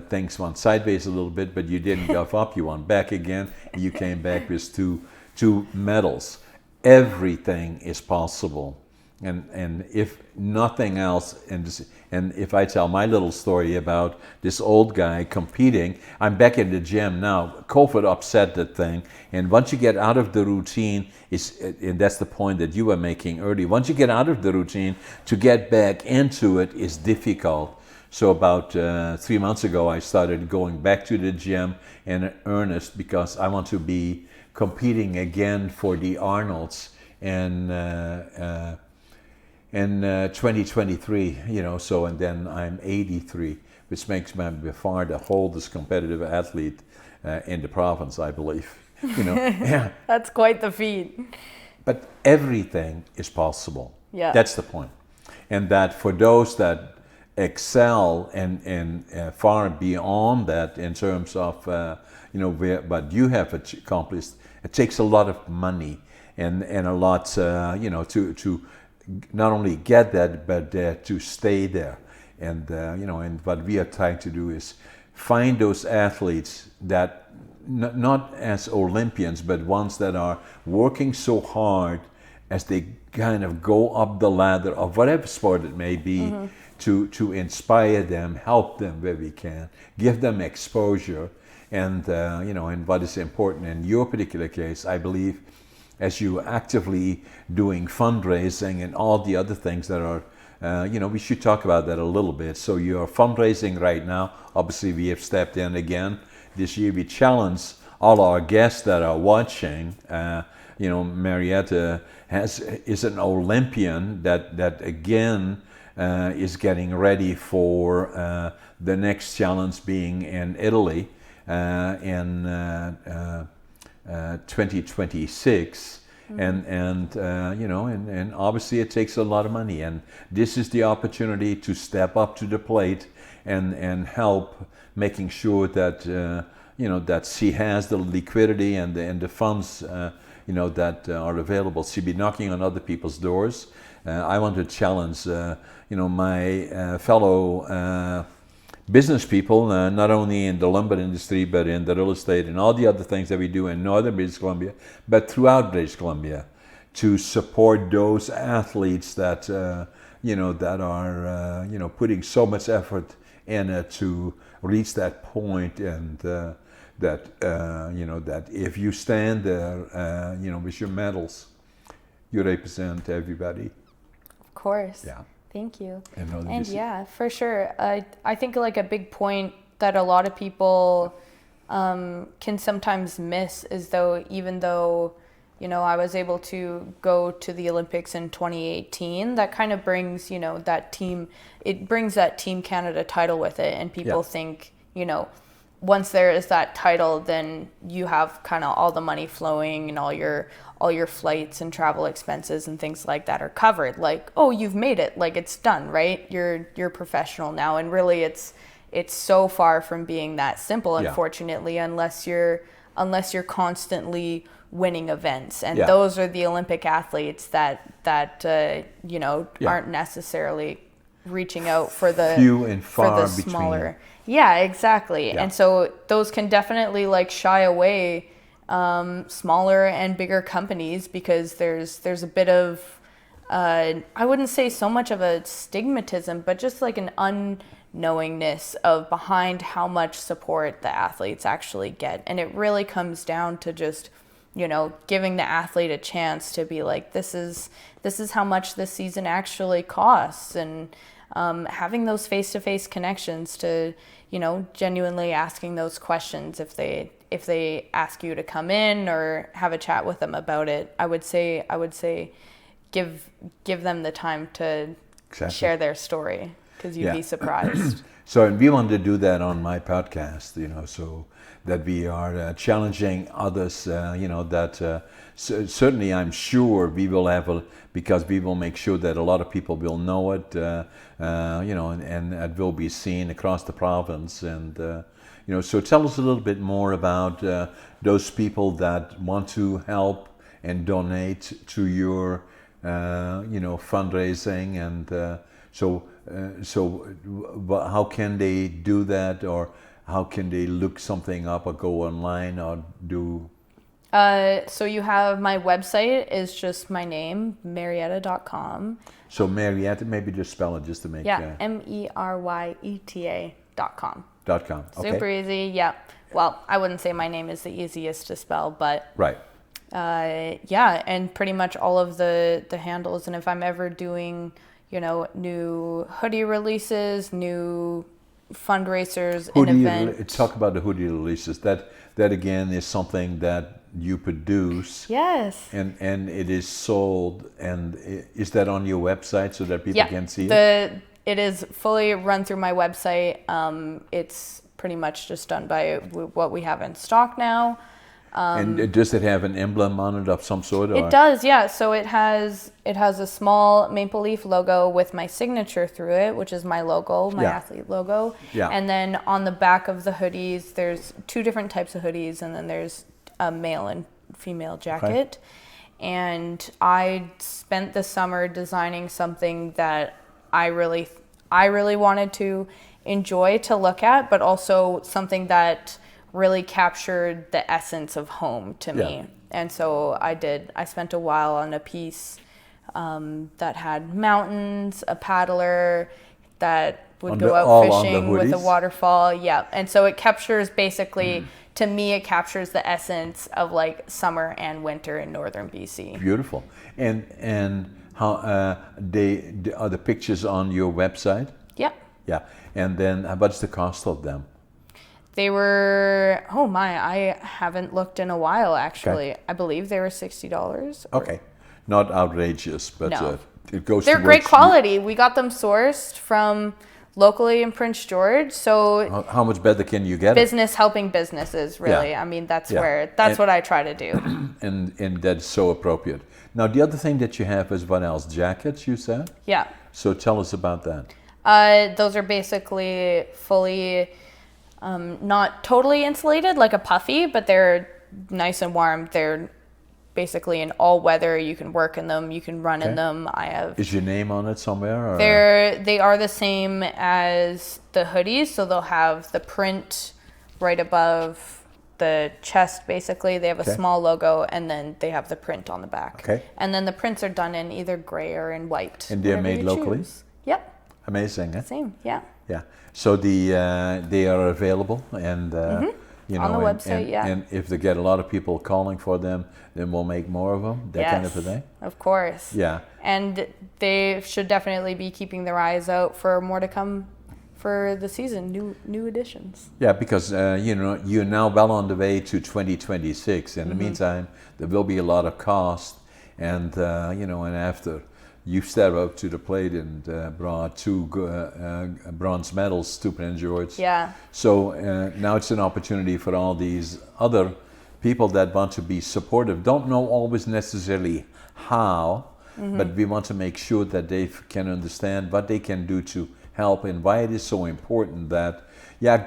[SPEAKER 1] things went sideways a little bit, but you didn't give up. You went back again, and you came back with two medals. Everything is possible, and if nothing else, and if I tell my little story about this old guy competing, I'm back in the gym now. COVID upset that thing, and once you get out of the routine, and that's the point that you were making earlier, once you get out of the routine, to get back into it is difficult. So about 3 months ago, I started going back to the gym in earnest, because I want to be competing again for the Arnolds in 2023, so, and then I'm 83, which makes me by far the oldest competitive athlete in the province, I believe. Yeah.
[SPEAKER 2] That's quite the feat.
[SPEAKER 1] But everything is possible.
[SPEAKER 2] Yeah.
[SPEAKER 1] That's the point. And that for those that excel and far beyond that in terms of, what you have accomplished, it takes a lot of money and a lot, to not only get that, but to stay there. And, and what we are trying to do is find those athletes that, not as Olympians, but ones that are working so hard as they kind of go up the ladder of whatever sport it may be, to inspire them, help them where we can, give them exposure. And, and what is important in your particular case, I believe, as you actively doing fundraising and all the other things that are, we should talk about that a little bit. So you're fundraising right now. Obviously, we have stepped in again. This year, we challenge all our guests that are watching. Marietta is an Olympian that again is getting ready for the next challenge, being in Italy in 2026. And obviously it takes a lot of money, and this is the opportunity to step up to the plate and help making sure that that she has the liquidity and the funds that are available. She'll be knocking on other people's doors. I want to challenge my fellow business people, not only in the lumber industry, but in the real estate and all the other things that we do in northern British Columbia, but throughout British Columbia, to support those athletes that that are putting so much effort in it to reach that point, and that if you stand there, with your medals, you represent everybody.
[SPEAKER 2] Of course.
[SPEAKER 1] Yeah.
[SPEAKER 2] Thank you.
[SPEAKER 1] And
[SPEAKER 2] yeah, for sure. I think like a big point that a lot of people can sometimes miss is even though I was able to go to the Olympics in 2018, that kind of brings that Team Canada title with it, and people think once there is that title, then you have kind of all the money flowing, and all your flights and travel expenses and things like that are covered. Like, oh, you've made it, like it's done, right? You're professional now. And really it's so far from being that simple, unfortunately, unless you're constantly winning events. And those are the Olympic athletes that aren't necessarily reaching out for the
[SPEAKER 1] few and far
[SPEAKER 2] for the smaller
[SPEAKER 1] between.
[SPEAKER 2] Yeah, exactly.
[SPEAKER 1] Yeah.
[SPEAKER 2] And so those can definitely shy away smaller and bigger companies, because there's a bit of I wouldn't say so much of a stigmatism, but just like an knowingness of behind how much support the athletes actually get. And it really comes down to just, giving the athlete a chance to be like, this is how much this season actually costs, and having those face-to-face connections to, genuinely asking those questions if they ask you to come in or have a chat with them about it. I would say give them the time to share their story, because you'd be surprised.
[SPEAKER 1] So, and we want to do that on my podcast, so that we are challenging others, certainly I'm sure we will have because we will make sure that a lot of people will know it, and it will be seen across the province. And, so tell us a little bit more about those people that want to help and donate to your, fundraising. And so how can they do that, or how can they look something up or go online or do?
[SPEAKER 2] So you have my website is just my name, Meryeta.com.
[SPEAKER 1] So Marietta, maybe just spell it just to make...
[SPEAKER 2] Yeah, Meryeta.com.
[SPEAKER 1] .com, okay.
[SPEAKER 2] Super easy, yeah. Well, I wouldn't say my name is the easiest to spell, but...
[SPEAKER 1] Right.
[SPEAKER 2] And pretty much all of the handles. And if I'm ever doing, new hoodie releases, new fundraisers and events.
[SPEAKER 1] Talk about the hoodie releases. That again is something that you produce.
[SPEAKER 2] Yes.
[SPEAKER 1] And it is sold. And is that on your website so that people can see it?
[SPEAKER 2] It is fully run through my website. It's pretty much just done by what we have in stock now.
[SPEAKER 1] And does it have an emblem on it of some sort? Or?
[SPEAKER 2] It does, yeah. So it has a small maple leaf logo with my signature through it, which is my logo, my athlete logo. Yeah. And then on the back of the hoodies, there's 2 different types of hoodies, and then there's a male and female jacket. Okay. And I spent the summer designing something that I really wanted to enjoy to look at, but also something that really captured the essence of home to me. And so I spent a while on a piece that had mountains, a paddler that would go out fishing with a waterfall. Yeah. And so it captures basically, to me, it captures the essence of like summer and winter in northern BC.
[SPEAKER 1] Beautiful. And how are the pictures on your website?
[SPEAKER 2] Yep.
[SPEAKER 1] Yeah. And then what's the cost of them?
[SPEAKER 2] They were, I haven't looked in a while, actually. Okay. I believe they were $60.
[SPEAKER 1] Okay. Not outrageous, but
[SPEAKER 2] no.
[SPEAKER 1] It goes
[SPEAKER 2] They're great quality. We got them sourced from locally in Prince George, so...
[SPEAKER 1] How much better can you get
[SPEAKER 2] business helping businesses, really. Yeah. I mean, that's what I try to do.
[SPEAKER 1] And that's so appropriate. Now, the other thing that you have is what else? Jackets, you said?
[SPEAKER 2] Yeah.
[SPEAKER 1] So tell us about that.
[SPEAKER 2] Those are basically fully... not totally insulated like a puffy, but they're nice and warm. They're basically in all weather. You can work in them. You can run in them.
[SPEAKER 1] Is your name on it somewhere? Or?
[SPEAKER 2] They are the same as the hoodies, so they'll have the print right above the chest. Basically, they have a small logo, and then they have the print on the back. Okay. And then the prints are done in either gray or in white.
[SPEAKER 1] And they're made locally.
[SPEAKER 2] Choose. Yep.
[SPEAKER 1] Amazing. Eh?
[SPEAKER 2] Same. Yeah.
[SPEAKER 1] Yeah. So they are available, and
[SPEAKER 2] on the website,
[SPEAKER 1] and if they get a lot of people calling for them, then we'll make more of them. That kind of a thing.
[SPEAKER 2] Of course.
[SPEAKER 1] Yeah.
[SPEAKER 2] And they should definitely be keeping their eyes out for more to come for the season, new additions.
[SPEAKER 1] Yeah, because you're now well on the way to 2026. In the meantime, there will be a lot of cost, and and after. You step up to the plate and brought 2 bronze medals to Prince George.
[SPEAKER 2] Yeah.
[SPEAKER 1] So now it's an opportunity for all these other people that want to be supportive. Don't know always necessarily how, but we want to make sure that they can understand what they can do to help and why it is so important that,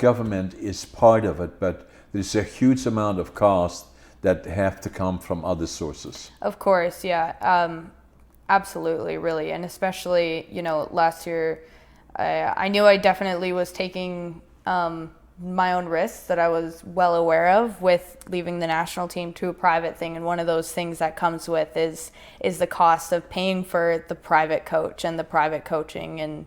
[SPEAKER 1] government is part of it, but there's a huge amount of cost that have to come from other sources.
[SPEAKER 2] Of course, yeah. Absolutely, really. And especially, last year, I knew I definitely was taking my own risks that I was well aware of with leaving the national team to a private thing. And one of those things that comes with is the cost of paying for the private coach and the private coaching. And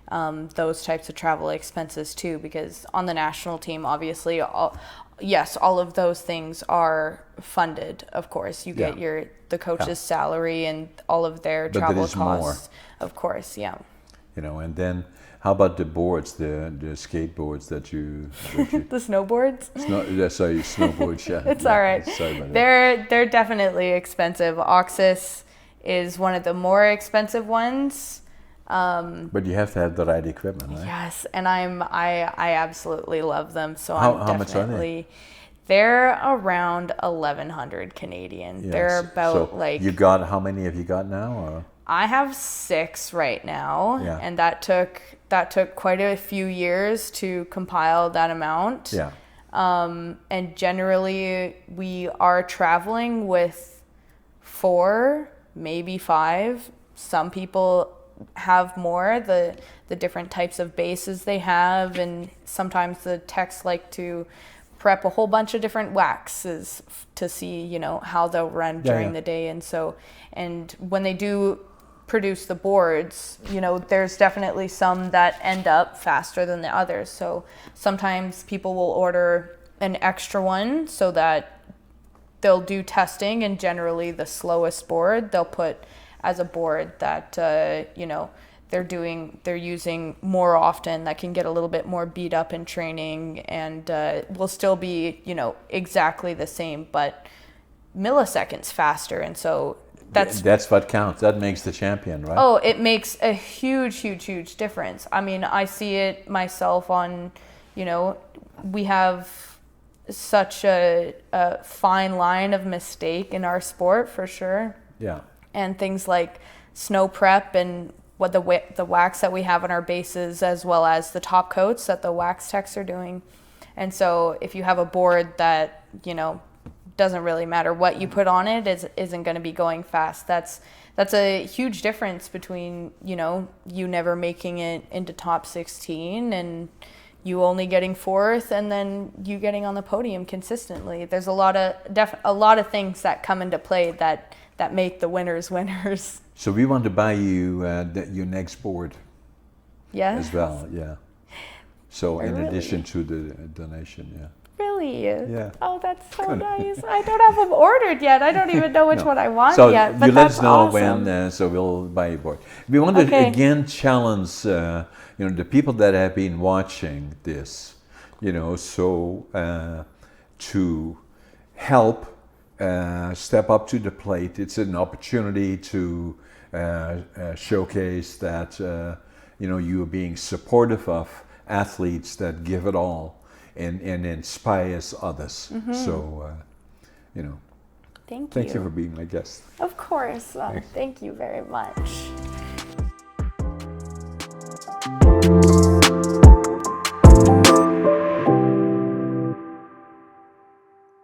[SPEAKER 2] those types of travel expenses too, because on the national team, obviously, all of those things are funded. Of course, you get the coach's salary and all of their travel costs. More. Of course, yeah.
[SPEAKER 1] You know, and then how about the boards, the skateboards that you
[SPEAKER 2] the snowboards?
[SPEAKER 1] Sorry, snowboards. Yeah,
[SPEAKER 2] it's all right.
[SPEAKER 1] Sorry about
[SPEAKER 2] They're definitely expensive. Oxus is one of the more expensive ones.
[SPEAKER 1] But you have to have the right equipment, right?
[SPEAKER 2] Yes, and I absolutely love them. So
[SPEAKER 1] how much are they?
[SPEAKER 2] They're around 1,100 Canadian. Yes. They're about
[SPEAKER 1] so you got, how many have you got now? Or?
[SPEAKER 2] I have 6 right now, and that took quite a few years to compile that amount.
[SPEAKER 1] Yeah.
[SPEAKER 2] And generally we are traveling with 4, maybe 5. Some people have more, the different types of bases they have, and sometimes the techs like to prep a whole bunch of different waxes to see, you know, how they'll run during the day. And when they do produce the boards, you know, there's definitely some that end up faster than the others. So sometimes people will order an extra one so that they'll do testing, and generally the slowest board they'll put as a board that you know, they're using more often, that can get a little bit more beat up in training, and will still be, you know, exactly the same but milliseconds faster. And so that's
[SPEAKER 1] what counts. That makes the champion, right?
[SPEAKER 2] Oh, it makes a huge difference. I mean, I see it myself on, you know, we have such a fine line of mistake in our sport, for sure.
[SPEAKER 1] Yeah.
[SPEAKER 2] And things like snow prep and what the wax that we have on our bases, as well as the top coats that the wax techs are doing. And so if you have a board that, you know, doesn't really matter what you put on it, isn't going to be going fast. That's a huge difference between, you know, you never making it into top 16 and you only getting 4th, and then you getting on the podium consistently. There's a lot of things that come into play that make the winners winners.
[SPEAKER 1] So we want to buy you your next board.
[SPEAKER 2] Yes.
[SPEAKER 1] As well, yeah. So in addition to the donation, yeah.
[SPEAKER 2] Really?
[SPEAKER 1] Yeah.
[SPEAKER 2] Oh, that's so nice. I don't have them ordered yet. I don't even know which one I want yet.
[SPEAKER 1] So
[SPEAKER 2] you
[SPEAKER 1] let us know
[SPEAKER 2] awesome.
[SPEAKER 1] when, so we'll buy a board. We want to again challenge, you know, the people that have been watching this, you know, so to help step up to the plate. It's an opportunity to showcase that, you know, you are being supportive of athletes that give it all and inspires others. Mm-hmm. So, you know, thank you for being my guest.
[SPEAKER 2] Of course. Thank you very much.